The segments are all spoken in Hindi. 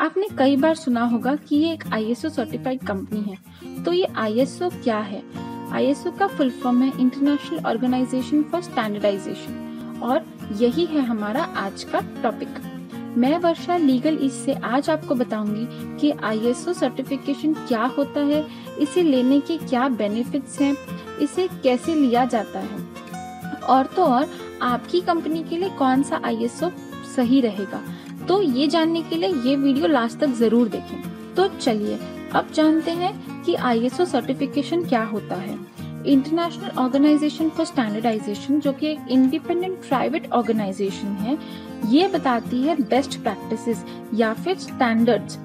आपने कई बार सुना होगा कि ये एक आईएसओ सर्टिफाइड कंपनी है। तो ये आईएसओ क्या है? आईएसओ का फुल फॉर्म है इंटरनेशनल ऑर्गेनाइजेशन फॉर स्टैंडर्डाइजेशन और यही है हमारा आज का टॉपिक। मैं वर्षा लीगल ईस्ट से आज आपको बताऊंगी कि आईएसओ सर्टिफिकेशन क्या होता है, इसे लेने के क्या बेनिफिट्स हैं, इसे कैसे लिया जाता है और तो और आपकी कंपनी के लिए कौन सा आईएसओ सही रहेगा। तो ये जानने के लिए ये वीडियो लास्ट तक जरूर देखें। तो चलिए अब जानते हैं कि आईएसओ सर्टिफिकेशन क्या होता है। इंटरनेशनल ऑर्गेनाइजेशन फॉर स्टैंडर्डाइजेशन, जो कि एक इंडिपेंडेंट प्राइवेट ऑर्गेनाइजेशन है, ये बताती है बेस्ट प्रैक्टिसेस या फिर स्टैंडर्ड्स।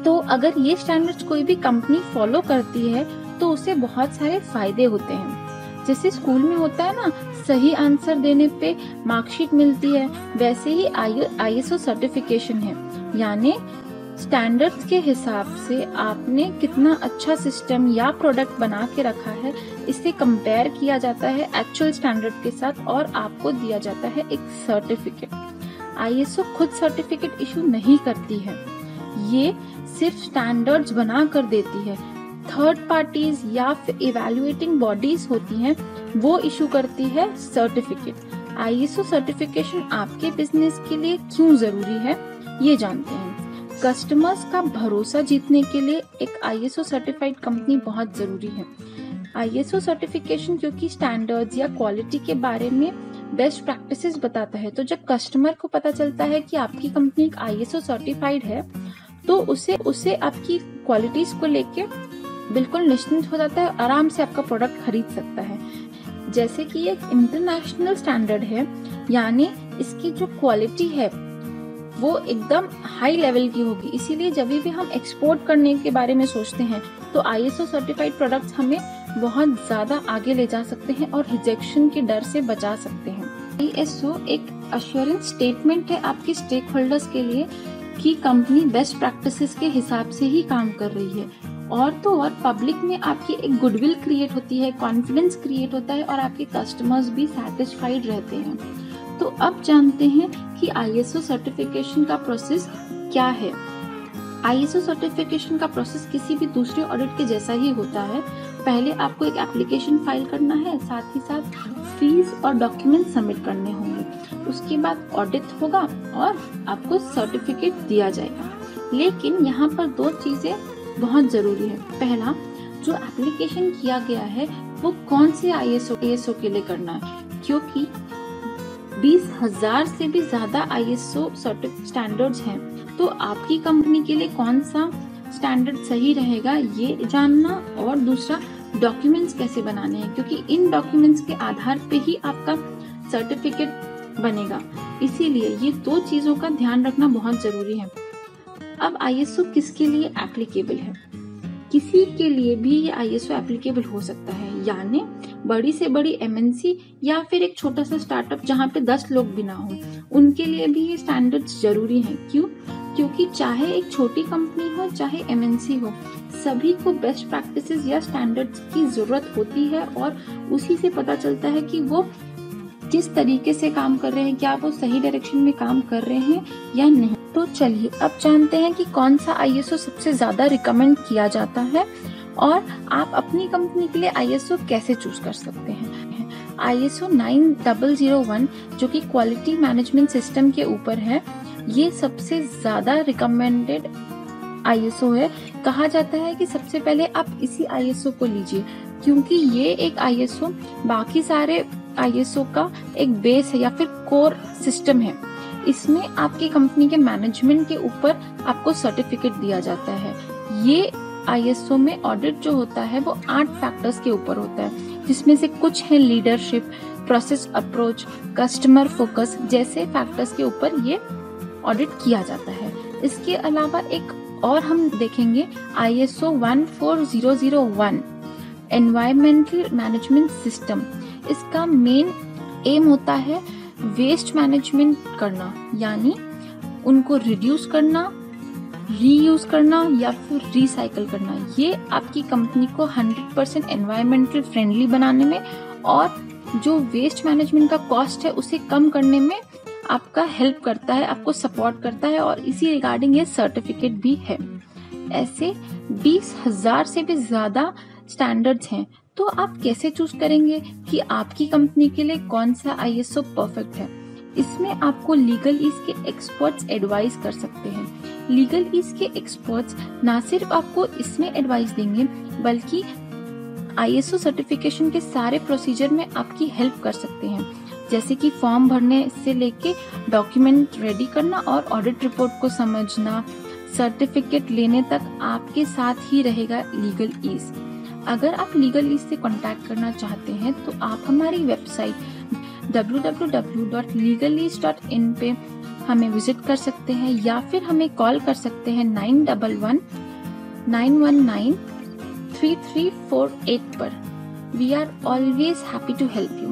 तो अगर ये स्टैंडर्ड्स कोई भी कंपनी फॉलो करती है तो उसे बहुत सारे फायदे होते हैं। जैसे स्कूल में होता है ना, सही आंसर देने पे मार्कशीट मिलती है, वैसे ही आईएसओ सर्टिफिकेशन है, यानी स्टैंडर्ड्स के हिसाब से आपने कितना अच्छा सिस्टम या प्रोडक्ट बना के रखा है, इससे कंपेयर किया जाता है एक्चुअल स्टैंडर्ड के साथ और आपको दिया जाता है एक सर्टिफिकेट। आईएसओ खुद सर्टिफिकेट इशू नहीं करती है, ये सिर्फ स्टैंडर्ड्स बना कर देती है। थर्ड पार्टीज या फिर इवैल्यूएटिंग बॉडीज होती हैं, वो इशू करती है सर्टिफिकेट। आईएसओ सर्टिफिकेशन आपके बिजनेस के लिए क्यों जरूरी है, ये जानते हैं। कस्टमर्स का भरोसा जीतने के लिए एक आईएसओ सर्टिफाइड कंपनी बहुत जरूरी है। आईएसओ सर्टिफिकेशन क्योंकि स्टैंडर्ड्स या क्वालिटी के बारे में बेस्ट प्रैक्टिसेस बताता है, तो जब कस्टमर को पता चलता है कि आपकी कंपनी एक आईएसओ सर्टिफाइड है तो उसे आपकी क्वालिटीज को लेके बिल्कुल निश्चिंत हो जाता है, आराम से आपका प्रोडक्ट खरीद सकता है। जैसे कि एक इंटरनेशनल स्टैंडर्ड है, यानी इसकी जो क्वालिटी है वो एकदम हाई लेवल की होगी, इसीलिए जब भी हम एक्सपोर्ट करने के बारे में सोचते हैं तो आईएसओ सर्टिफाइड प्रोडक्ट्स हमें बहुत ज्यादा आगे ले जा सकते हैं और रिजेक्शन के डर से बचा सकते हैं। आईएसओ एक अश्योरेंस स्टेटमेंट है आपके स्टेक होल्डर्स के लिए कि कंपनी बेस्ट प्रैक्टिसेस के हिसाब से ही काम कर रही है, और तो और पब्लिक में आपकी एक गुडविल क्रिएट होती है, कॉन्फिडेंस क्रिएट होता है और आपके कस्टमर्स भी सैटिस्फाइड रहते हैं। तो अब जानते हैं कि आईएसओ सर्टिफिकेशन का प्रोसेस क्या है। आईएसओ सर्टिफिकेशन का प्रोसेस किसी भी दूसरे ऑडिट के जैसा ही होता है। पहले आपको एक एप्लीकेशन फाइल करना है, साथ ही साथ फीस और डॉक्यूमेंट सबमिट करने होंगे। उसके बाद ऑडिट होगा और आपको सर्टिफिकेट दिया जाएगा। लेकिन यहाँ पर दो चीजें बहुत जरूरी है। पहला, जो एप्लीकेशन किया गया है वो कौन से आईएसओ के लिए करना है, क्योंकि 20,000 से भी ज्यादा आईएसओ स्टैंडर्ड्स हैं। तो आपकी कंपनी के लिए कौन सा स्टैंडर्ड सही रहेगा ये जानना, और दूसरा डॉक्यूमेंट्स कैसे बनाने हैं, क्योंकि इन डॉक्यूमेंट्स के आधार पे ही आपका सर्टिफिकेट बनेगा। इसीलिए ये दो चीजों का ध्यान रखना बहुत जरूरी है। अब आईएसओ किसके लिए एप्लीकेबल है? किसी के लिए भी ये आईएसओ एप्लीकेबल हो सकता है, यानी बड़ी से बड़ी एमएनसी या फिर एक छोटा सा स्टार्टअप जहाँ पे 10 लोग भी ना हो, उनके लिए भी ये स्टैंडर्ड्स जरूरी हैं। क्यों? क्योंकि चाहे एक छोटी कंपनी हो चाहे एमएनसी हो, सभी को बेस्ट प्रैक्टिसेस या स्टैंडर्ड्स की जरूरत होती है और उसी से पता चलता है कि वो किस तरीके से काम कर रहे हैं, क्या वो सही डायरेक्शन में काम कर रहे हैं या नहीं। तो चलिए अब जानते हैं कि कौन सा आईएसओ सबसे ज्यादा रिकमेंड किया जाता है और आप अपनी कंपनी के लिए आईएसओ कैसे चूज कर सकते हैं। आईएसओ 9001 जो कि क्वालिटी मैनेजमेंट सिस्टम के ऊपर है, ये सबसे ज्यादा रिकमेंडेड आईएसओ है। कहा जाता है कि सबसे पहले आप इसी आईएसओ को लीजिए, क्योंकि ये एक आईएसओ बाकी सारे आईएसओ का एक बेस है या फिर कोर सिस्टम है। इसमें आपकी कंपनी के मैनेजमेंट के ऊपर आपको सर्टिफिकेट दिया जाता है। ये आईएसओ में ऑडिट जो होता है वो 8 फैक्टर्स के ऊपर होता है, जिसमें से कुछ है leadership, process approach, customer focus जैसे फैक्टर्स के ऊपर ये ऑडिट किया जाता है। इसके अलावा एक और हम देखेंगे आईएसओ 14001 एनवायरमेंटल मैनेजमेंट सिस्टम। इसका मेन एम होता है वेस्ट मैनेजमेंट करना, यानी उनको रिड्यूस करना, रीयूज करना या फिर रिसाइकल करना। ये आपकी कंपनी को 100% एनवायरमेंटल फ्रेंडली बनाने में और जो वेस्ट मैनेजमेंट का कॉस्ट है उसे कम करने में आपका हेल्प करता है, आपको सपोर्ट करता है और इसी रिगार्डिंग ये सर्टिफिकेट भी है। ऐसे 20,000 से भी ज्यादा स्टैंडर्ड्स हैं, तो आप कैसे चूज करेंगे कि आपकी कंपनी के लिए कौन सा ISO परफेक्ट है? इसमें आपको लीगल ईज के एक्सपर्ट्स एडवाइस कर सकते हैं। लीगल ईज के एक्सपर्ट्स ना सिर्फ आपको इसमें एडवाइस देंगे बल्कि ISO सर्टिफिकेशन के सारे प्रोसीजर में आपकी हेल्प कर सकते हैं, जैसे कि फॉर्म भरने से लेके डॉक्यूमेंट रेडी करना और ऑडिट रिपोर्ट को समझना, सर्टिफिकेट लेने तक आपके साथ ही रहेगा लीगल ईज। अगर आप लीगल ईज से कांटेक्ट करना चाहते हैं तो आप हमारी वेबसाइट www.legalease.in पे हमें विजिट कर सकते हैं या फिर हमें कॉल कर सकते हैं 9119193348 पर। We are always happy to help you.